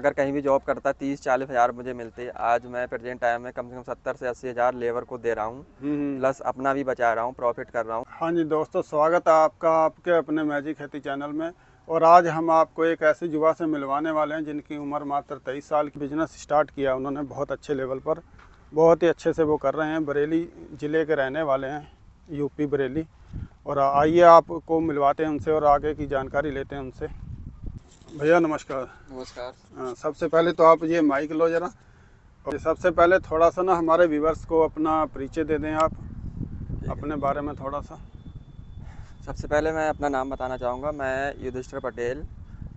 अगर कहीं भी जॉब करता 30-40 हज़ार मुझे मिलते। आज मैं प्रेजेंट टाइम में कम से कम 70 से 80 हज़ार लेबर को दे रहा हूँ, प्लस अपना भी बचा रहा हूँ, प्रॉफिट कर रहा हूँ। हाँ जी दोस्तों, स्वागत है आपका आपके अपने मैजिक खेती चैनल में। और आज हम आपको एक ऐसे युवा से मिलवाने वाले हैं जिनकी उम्र मात्र 23 साल की। बिजनेस स्टार्ट किया उन्होंने बहुत अच्छे लेवल पर, बहुत ही अच्छे से वो कर रहे हैं। बरेली ज़िले के रहने वाले हैं, यूपी बरेली। और आइए आपको मिलवाते हैं उनसे और आगे की जानकारी लेते हैं उनसे। भैया नमस्कार। नमस्कार। सबसे पहले तो आप ये माइक लो ज़रा। और सबसे पहले थोड़ा सा ना हमारे व्यूवर्स को अपना परिचय दे दें आप, अपने बारे में थोड़ा सा। सबसे पहले मैं अपना नाम बताना चाहूँगा। मैं युधिष्ठिर पटेल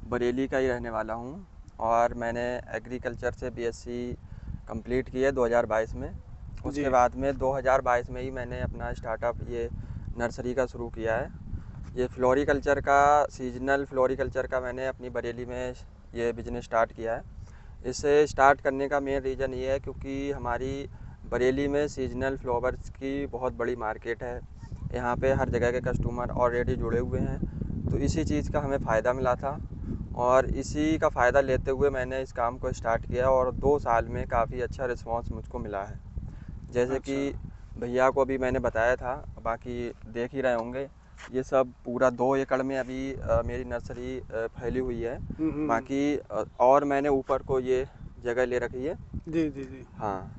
बरेली का ही रहने वाला हूँ और मैंने एग्रीकल्चर से बीएससी कंप्लीट की है 2022 में। उसके बाद में 2022 में ही मैंने अपना स्टार्टअप ये नर्सरी का शुरू किया है। ये फ्लोरिकल्चर का, सीजनल फ्लोरिकल्चर का मैंने अपनी बरेली में ये बिज़नेस स्टार्ट किया है। इसे स्टार्ट करने का मेन रीज़न ये है क्योंकि हमारी बरेली में सीजनल फ्लावर्स की बहुत बड़ी मार्केट है। यहाँ पे हर जगह के कस्टमर ऑलरेडी जुड़े हुए हैं, तो इसी चीज़ का हमें फ़ायदा मिला था और इसी का फ़ायदा लेते हुए मैंने इस काम को स्टार्ट किया और 2 साल में काफ़ी अच्छा रिस्पांस मुझको मिला है। जैसे कि भैया को अभी मैंने बताया था, बाकी देख ही रहे होंगे, ये सब पूरा 2 एकड़ में अभी मेरी नर्सरी फैली हुई है। बाकी और मैंने ऊपर को ये जगह ले रखी है। जी जी जी। हाँ,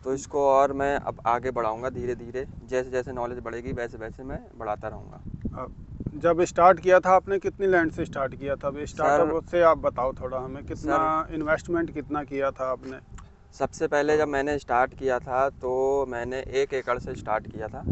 तो इसको और मैं अब आगे बढ़ाऊंगा धीरे धीरे। जैसे जैसे नॉलेज बढ़ेगी वैसे वैसे मैं बढ़ाता रहूँगा। अब जब स्टार्ट किया था आपने, कितनी लैंड से स्टार्ट किया था? अभी सर स्टार्टअप से आप बताओ थोड़ा हमें, कितना इन्वेस्टमेंट कितना किया था आपने? सबसे पहले जब मैंने स्टार्ट किया था तो मैंने 1 एकड़ से स्टार्ट किया था।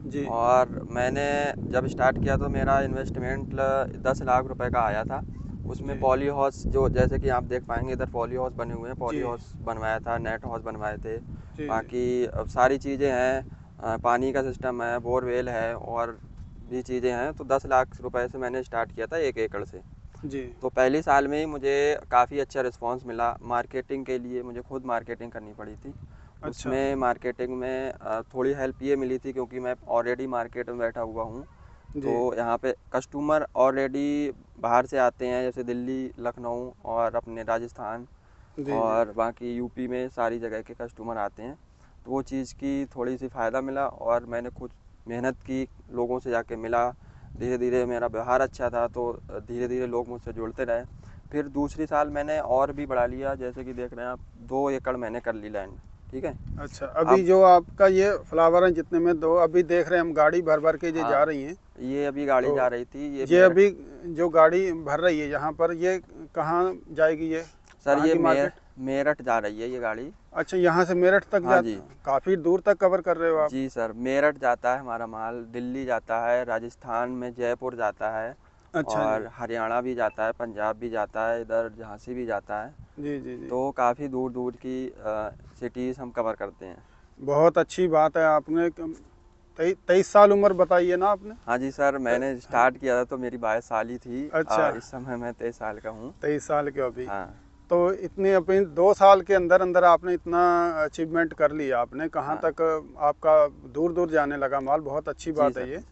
जी और मैंने जब स्टार्ट किया तो मेरा इन्वेस्टमेंट 10 लाख रुपए का आया था। उसमें जी पॉली हाउस, जो जैसे कि आप देख पाएंगे इधर पॉली हाउस बने हुए हैं, पॉली जी हाउस बनवाया था, नेट हाउस बनवाए थे। जी जी बाकी अब सारी चीज़ें हैं, पानी का सिस्टम है, बोरवेल है और भी चीज़ें हैं। तो 10 लाख रुपए से मैंने स्टार्ट किया था 1 एकड़ से। जी। तो पहली साल में ही मुझे काफ़ी अच्छा रिस्पांस मिला। मार्केटिंग के लिए मुझे खुद मार्केटिंग करनी पड़ी थी। अच्छा। उसमें मार्केटिंग में थोड़ी हेल्प ये मिली थी क्योंकि मैं ऑलरेडी मार्केट में बैठा हुआ हूँ। जी तो यहाँ पे कस्टमर ऑलरेडी बाहर से आते हैं, जैसे दिल्ली, लखनऊ और अपने राजस्थान जी जी। और बाकी यूपी में सारी जगह के कस्टमर आते हैं। तो वो चीज़ की थोड़ी सी फ़ायदा मिला और मैंने खुद मेहनत की, लोगों से जाके मिला। धीरे धीरे मेरा व्यवहार अच्छा था तो धीरे धीरे लोग मुझसे जुड़ते रहे। फिर दूसरी साल मैंने और भी बढ़ा लिया, जैसे कि देख रहे हैं आप, 2 एकड़ मैंने कर ली लैंड। ठीक है। अच्छा, अभी अब जो आपका ये फ्लावर है जितने में दो अभी देख रहे हैं हम, गाड़ी भर भर के ये जा हाँ, रही हैं। ये अभी गाड़ी जा तो रही थी, ये ये मेरठ। अभी जो गाड़ी भर रही है यहाँ पर, ये कहाँ जाएगी? ये सर कहाँ ये की मार्केट? मेरठ जा रही है ये गाड़ी। अच्छा, यहाँ से मेरठ तक हाँ जी। काफ़ी दूर तक कवर कर रहे हो आप। जी सर, मेरठ जाता है हमारा माल, दिल्ली जाता है, राजस्थान में जयपुर जाता है अच्छा जी। और हरियाणा भी जाता है, पंजाब भी जाता है, इधर झांसी भी जाता है। जी जी जी। तो काफ़ी दूर दूर की सिटीज़ हम कवर करते हैं। बहुत अच्छी बात है। आपने 23 साल उम्र बताई है ना आपने? हाँ जी सर, मैंने हाँ। स्टार्ट किया था तो मेरी 22 साल ही थी। अच्छा, इस समय मैं 23 साल का हूँ। 23 साल के हो अभी। हाँ तो इतनी अपनी 2 साल के अंदर अंदर आपने इतना अचीवमेंट कर लिया। आपने कहाँ हाँ। तक आपका दूर दूर जाने लगा माल, बहुत अच्छी जी बात है सर। ये।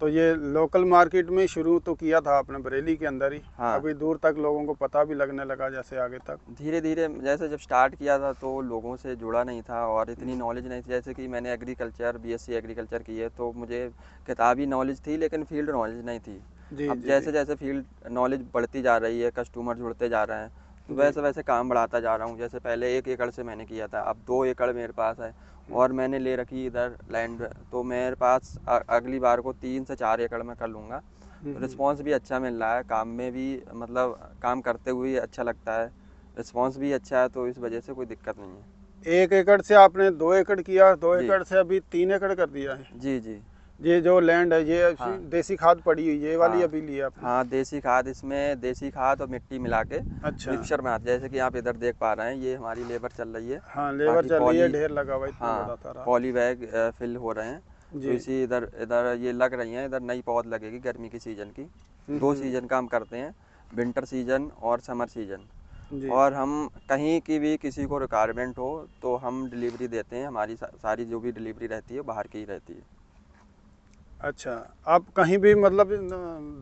तो ये लोकल मार्केट में शुरू तो किया था आपने बरेली के अंदर ही, हाँ, अभी दूर तक लोगों को पता भी लगने लगा जैसे आगे तक। धीरे धीरे जैसे जब स्टार्ट किया था तो लोगों से जुड़ा नहीं था और इतनी नॉलेज नहीं थी। जैसे कि मैंने एग्रीकल्चर, बीएससी एग्रीकल्चर की है, तो मुझे किताबी नॉलेज थी लेकिन फील्ड नॉलेज नहीं थी। जी अब जी जी जैसे जैसे फील्ड नॉलेज बढ़ती जा रही है, कस्टमर जुड़ते जा रहे हैं, तो जी। वैसे वैसे काम बढ़ाता जा रहा हूँ। जैसे पहले 1 एकड़ से मैंने किया था, अब 2 एकड़ मेरे पास है और मैंने ले रखी इधर लैंड। तो मेरे पास अगली बार को 3 से 4 एकड़ में कर लूँगा। रिस्पांस भी अच्छा मिल रहा है, काम में भी मतलब काम करते हुए अच्छा लगता है, रिस्पांस भी अच्छा है, तो इस वजह से कोई दिक्कत नहीं है। 1 एकड़ से आपने 2 एकड़ किया, दो जी एकड़ से अभी 3 एकड़ कर दिया है। जी जी। ये जो लैंड है ये हाँ देसी खाद पड़ी हुई, ये वाली हाँ अभी ली है आपने? हाँ, देसी खाद, इसमें देसी खाद और मिट्टी मिला के अच्छा। मिक्सचर में आता है। जैसे कि आप इधर देख पा रहे हैं, ये हमारी लेबर चल रही है। हाँ, लेबर बाकी चल रही है, पॉली, ढेर लगा हुआ इतना हाँ, बड़ा सारा। पॉली बैग फिल हो रहे हैं। तो जी। इसी इधर इधर ये लग रही हैं, इधर नई पौध लगेगी गर्मी की सीज़न की। 2 हम्म। सीज़न का हम करते हैं, विंटर सीजन और समर सीजन। जी। और हम कहीं की भी किसी को रिक्वायरमेंट हो तो हम डिलीवरी देते हैं। हमारी सारी जो भी डिलीवरी रहती है बाहर की ही रहती है। अच्छा, आप कहीं भी मतलब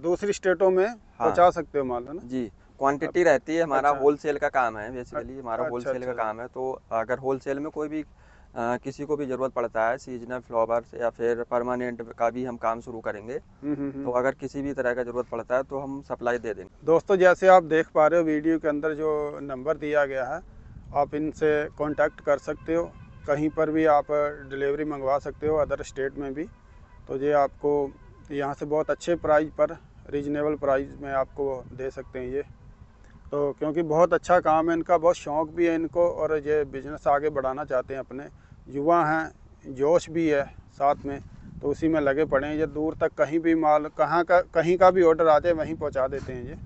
दूसरी स्टेटों में हाँ पहुंचा सकते हो माल, है ना? जी, क्वांटिटी रहती है। हमारा अच्छा होलसेल का काम है, बेसिकली हमारा अच्छा होलसेल का अच्छा। काम है। तो अगर होलसेल में कोई भी किसी को भी ज़रूरत पड़ता है सीजनल फ्लावर्स या फिर परमानेंट का भी हम काम शुरू करेंगे। तो हम्म। अगर किसी भी तरह का ज़रूरत पड़ता है तो हम सप्लाई दे देंगे। दोस्तों जैसे आप देख पा रहे हो वीडियो के अंदर जो नंबर दिया गया है, आप इनसे कांटेक्ट कर सकते हो। कहीं पर भी आप डिलीवरी मंगवा सकते हो, अदर स्टेट में भी। तो ये आपको यहाँ से बहुत अच्छे प्राइस पर, रीजनेबल प्राइस में आपको दे सकते हैं ये। तो क्योंकि बहुत अच्छा काम है इनका, बहुत शौक़ भी है इनको, और ये बिज़नेस आगे बढ़ाना चाहते हैं अपने। युवा हैं, जोश भी है साथ में, तो उसी में लगे पड़े हैं। ये दूर तक कहीं भी माल, कहीं का भी ऑर्डर आ जाए वहीं पहुंचा देते हैं ये।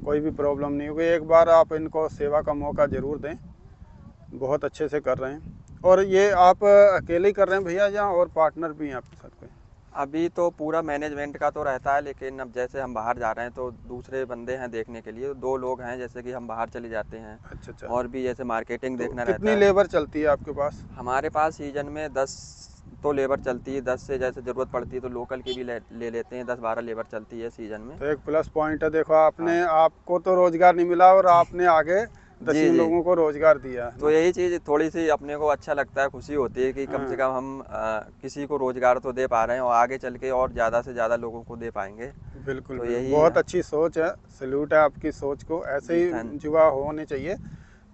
कोई भी प्रॉब्लम नहीं होगी। एक बार आप इनको सेवा का मौका ज़रूर दें, बहुत अच्छे से कर रहे हैं। और ये आप अकेले ही कर रहे हैं भैया, या और पार्टनर भी हैं आपके साथ कोई? अभी तो पूरा मैनेजमेंट का तो रहता है, लेकिन अब जैसे हम बाहर जा रहे हैं तो दूसरे बंदे हैं देखने के लिए। 2 लोग हैं, जैसे कि हम बाहर चले जाते हैं अच्छा अच्छा। और भी जैसे मार्केटिंग तो देखना रहता कितनी है। लेबर चलती है आपके पास? हमारे पास सीजन में 10 तो लेबर चलती है। 10 से जैसे ज़रूरत पड़ती है तो लोकल की भी ले लेते हैं। 10-12 लेबर चलती है सीजन में। तो एक प्लस पॉइंट है, देखो आपने, हाँ आपको तो रोज़गार नहीं मिला और जी आपने आगे जी दसियों जी। लोगों को रोज़गार दिया है तो ना। यही चीज़ थोड़ी सी अपने को अच्छा लगता है, खुशी होती है कि कम से हाँ कम हम किसी को रोज़गार तो दे पा रहे हैं और आगे चल के और ज़्यादा से ज़्यादा लोगों को दे पाएंगे। बिल्कुल तो बिल्कुल, यही बहुत अच्छी सोच है। सैल्यूट है आपकी सोच को। ऐसे जी ही युवा होने चाहिए,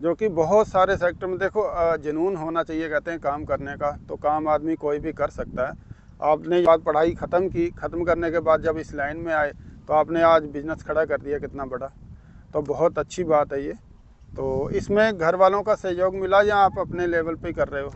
जो कि बहुत सारे सेक्टर में, देखो जुनून होना चाहिए कहते हैं काम करने का। तो काम आदमी कोई भी कर सकता है। आपने बात पढ़ाई ख़त्म की, ख़त्म करने के बाद जब इस लाइन में आए तो आपने आज बिजनेस खड़ा कर दिया कितना बड़ा। तो बहुत अच्छी बात है ये। तो इसमें घर वालों का सहयोग मिला, या आप अपने लेवल पे ही कर रहे हो?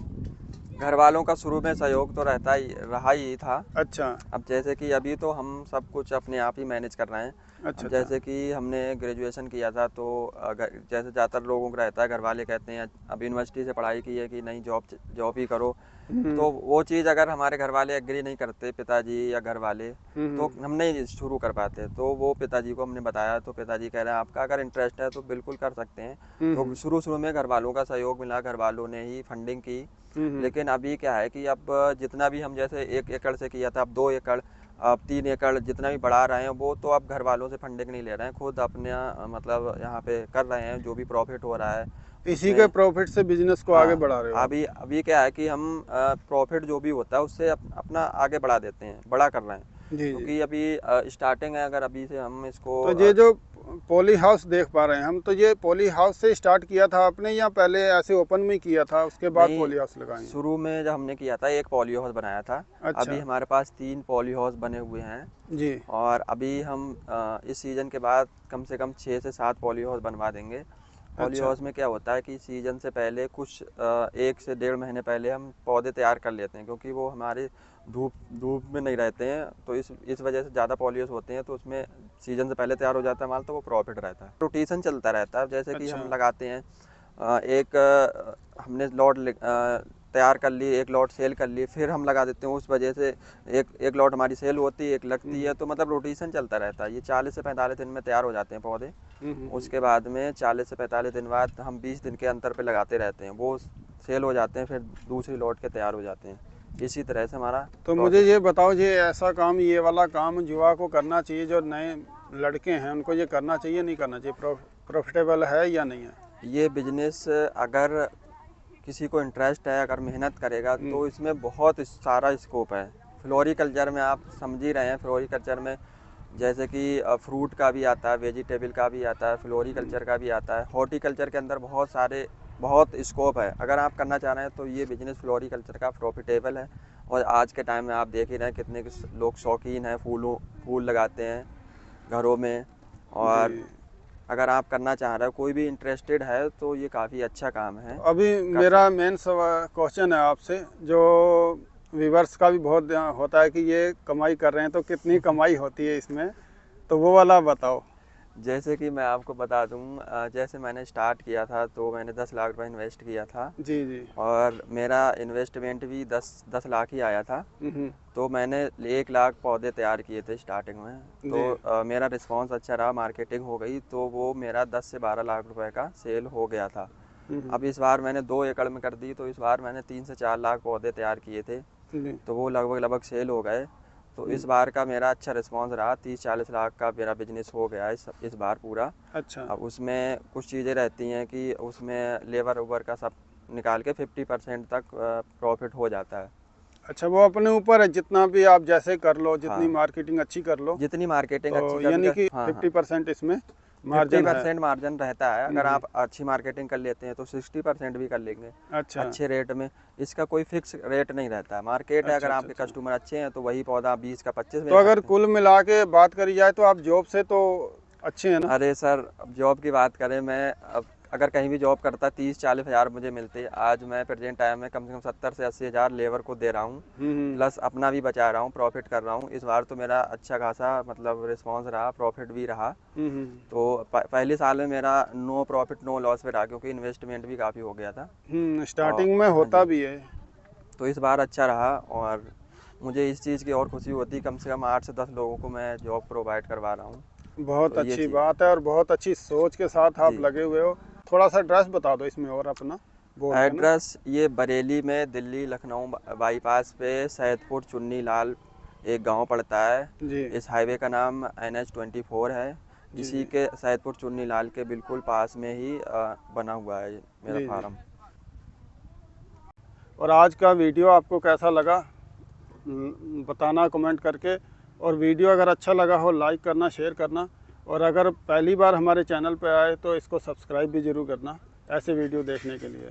घर वालों का शुरू में सहयोग तो रहा ही था। अच्छा अब जैसे कि अभी तो हम सब कुछ अपने आप ही मैनेज कर रहे हैं। अच्छा अब अच्छा। जैसे कि हमने ग्रेजुएशन किया था तो अगर जैसे ज़्यादातर लोगों का रहता है, घर वाले कहते हैं अब यूनिवर्सिटी से पढ़ाई की है कि नहीं जॉब जॉब ही करो। हम्म तो वो चीज़ अगर हमारे घर वाले एग्री नहीं करते, पिताजी या घर वाले, तो हम्म हम नहीं शुरू कर पाते। तो वो पिताजी को हमने बताया तो पिताजी कह रहे हैं आपका अगर इंटरेस्ट है तो बिल्कुल कर सकते हैं। तो हम्म शुरू शुरू में घर वालों का सहयोग मिला, घर वालों ने ही फंडिंग की। हम्म। लेकिन अभी क्या है कि अब जितना भी हम जैसे 1 एकड़ से किया था, अब 2 एकड़, अब 3 एकड़ जितना भी बढ़ा रहे हैं, वो तो अब घर वालों से फंडिंग नहीं ले रहे हैं, खुद अपने मतलब यहाँ पे कर रहे हैं। जो भी प्रॉफिट हो रहा है इसी के उसमें। प्रॉफिट से बिजनेस को आगे हाँ, बढ़ा रहे हो आप? अभी अभी क्या है कि हम प्रॉफिट जो भी होता है उससे अपना आगे बढ़ा देते हैं, बड़ा कर रहे हैं। जी जी। क्योंकि अभी स्टार्टिंग है, अगर अभी से हम इसको तो ये जो पॉली हाउस देख पा रहे हैं हम, तो ये पॉली हाउस से स्टार्ट किया था आपने, या पहले ऐसे ओपन में ही किया था उसके बाद नहीं, पॉली हाउस लगाए हैं? शुरू में जब हमने किया था एक पॉली हाउस बनाया था। अभी अच्छा हमारे पास 3 पॉली हाउस बने हुए हैं। जी। और अभी हम इस सीज़न के बाद कम से कम 6 से 7 पॉली हाउस बनवा देंगे। पॉली अच्छा हाउस में क्या होता है कि सीज़न से पहले कुछ 1 से 1.5 महीने पहले हम पौधे तैयार कर लेते हैं, क्योंकि वो हमारे धूप धूप में नहीं रहते हैं। तो इस वजह से ज़्यादा पॉली हाउस होते हैं, तो उसमें सीज़न से पहले तैयार हो जाता है माल, तो वो प्रॉफिट रहता है। रोटेशन चलता रहता है। जैसे कि अच्छा। हम लगाते हैं हमने तैयार कर ली, एक लॉट सेल कर ली, फिर हम लगा देते हैं। उस वजह से एक एक लॉट हमारी सेल होती है, एक लगती है। तो मतलब रोटेशन चलता रहता है। ये 40 से 45 दिन में तैयार हो जाते हैं पौधे। हम्म। उसके बाद में 40 से 45 दिन बाद हम 20 दिन के अंतर पे लगाते रहते हैं। वो सेल हो जाते हैं, फिर दूसरी लॉट के तैयार हो जाते हैं। इसी तरह से हमारा तो मुझे प्रोसेस। ये बताओ, ये ऐसा काम, ये वाला काम युवा को करना चाहिए, जो नए लड़के हैं उनको ये करना चाहिए नहीं करना चाहिए? प्रॉफिटेबल है या नहीं है? ये बिजनेस अगर किसी को इंटरेस्ट है, अगर मेहनत करेगा, हम्म, तो इसमें बहुत सारा स्कोप है। फ्लोरिकल्चर में आप समझ ही रहे हैं। फ्लोरिकल्चर में जैसे कि फ्रूट का भी आता है, वेजिटेबल का भी आता है, फ्लोरिकल्चर का भी आता है। हॉर्टिकल्चर के अंदर बहुत स्कोप है। अगर आप करना चाह रहे हैं तो ये बिजनेस फ्लोरिकल्चर का प्रॉफिटेबल है। और आज के टाइम में आप देख ही रहे हैं कितने लोग शौकीन हैं, फूल लगाते हैं घरों में। जी। और अगर आप करना चाह रहे हो, कोई भी इंटरेस्टेड है, तो ये काफ़ी अच्छा काम है, तो अभी कर मेरा सकते। मेन क्वेश्चन है आपसे, जो व्यूवर्स का भी बहुत ध्यान होता है कि ये कमाई कर रहे हैं तो कितनी कमाई होती है इसमें, तो वो वाला बताओ। जैसे कि मैं आपको बता दूं, जैसे मैंने स्टार्ट किया था तो मैंने 10 लाख रुपए इन्वेस्ट किया था। जी जी। और मेरा इन्वेस्टमेंट भी 10 लाख ही आया था। हम्म। तो मैंने 1 लाख पौधे तैयार किए थे स्टार्टिंग में। तो जी। मेरा रिस्पांस अच्छा रहा, मार्केटिंग हो गई, तो वो मेरा 10 से 12 लाख रुपए का सेल हो गया था। हम्म। अब इस बार मैंने 2 एकड़ में कर दी, तो इस बार मैंने 3 से 4 लाख पौधे तैयार किए थे। जी। तो वो लगभग लगभग सेल हो गए। तो इस बार का मेरा अच्छा रिस्पांस रहा, 30-40 लाख का मेरा बिजनेस हो गया इस बार पूरा। अच्छा अब उसमें कुछ चीज़ें रहती हैं कि उसमें लेबर उबर का सब निकाल के 50% तक प्रॉफिट हो जाता है। अच्छा, वो अपने ऊपर है, जितना भी आप जैसे कर लो, जितनी हाँ, मार्केटिंग अच्छी कर लो, जितनी मार्केटिंग अच्छी तो कर यानी कि हाँ हाँ 50% इसमें मार्जिन है। 50% मार्जिन रहता है। अगर हम्म, आप अच्छी मार्केटिंग कर लेते हैं तो 60% भी कर लेंगे अच्छा अच्छे रेट में। इसका कोई फिक्स रेट नहीं रहता है, मार्केट है, अच्छा अगर अच्छा आपके अच्छा। कस्टमर अच्छे हैं तो वही पौधा 20 का 25 तो बेच अगर सकते हैं। कुल मिला के बात करी जाए तो आप जॉब से तो अच्छे हैं ना? अरे सर, अब जॉब की बात करें, मैं अब अगर कहीं भी जॉब करता 30-40 हज़ार मुझे मिलते, आज मैं प्रेजेंट टाइम में कम से कम 70 से 80 हज़ार लेबर को दे रहा हूँ, हम्म, प्लस अपना भी बचा रहा हूँ, प्रॉफिट कर रहा हूँ। इस बार तो मेरा अच्छा खासा मतलब रिस्पांस रहा, प्रॉफिट भी रहा। तो पहले साल में मेरा नो प्रॉफिट नो लॉस पे रहा, क्योंकि इन्वेस्टमेंट भी काफ़ी हो गया था। और स्टार्टिंग में हाँ होता जी, भी है। तो इस बार अच्छा रहा। और मुझे इस चीज़ की और खुशी होती, कम से कम 8 से 10 लोगों को मैं जॉब प्रोवाइड करवा रहा हूँ। बहुत तो ये अच्छी चीज़ बात है और बहुत अच्छी सोच के साथ आप जी। लगे हुए हो। थोड़ा सा एड्रेस बता दो इसमें और अपना बोल के ना। एड्रेस ये बरेली में दिल्ली लखनऊ बाईपास पे सैदपुर चुन्नी लाल एक गांव पड़ता है। जी इस हाईवे का नाम NH 24 है। जी इसी जी के सैदपुर चुन्नी लाल के बिल्कुल पास में ही बना हुआ है ये मेरा जी जी। फार्म। और आज का वीडियो आपको कैसा लगा, बताना कमेंट करके। और वीडियो अगर अच्छा लगा हो लाइक करना, शेयर करना। और अगर पहली बार हमारे चैनल पर आए तो इसको सब्सक्राइब भी ज़रूर करना, ऐसे वीडियो देखने के लिए।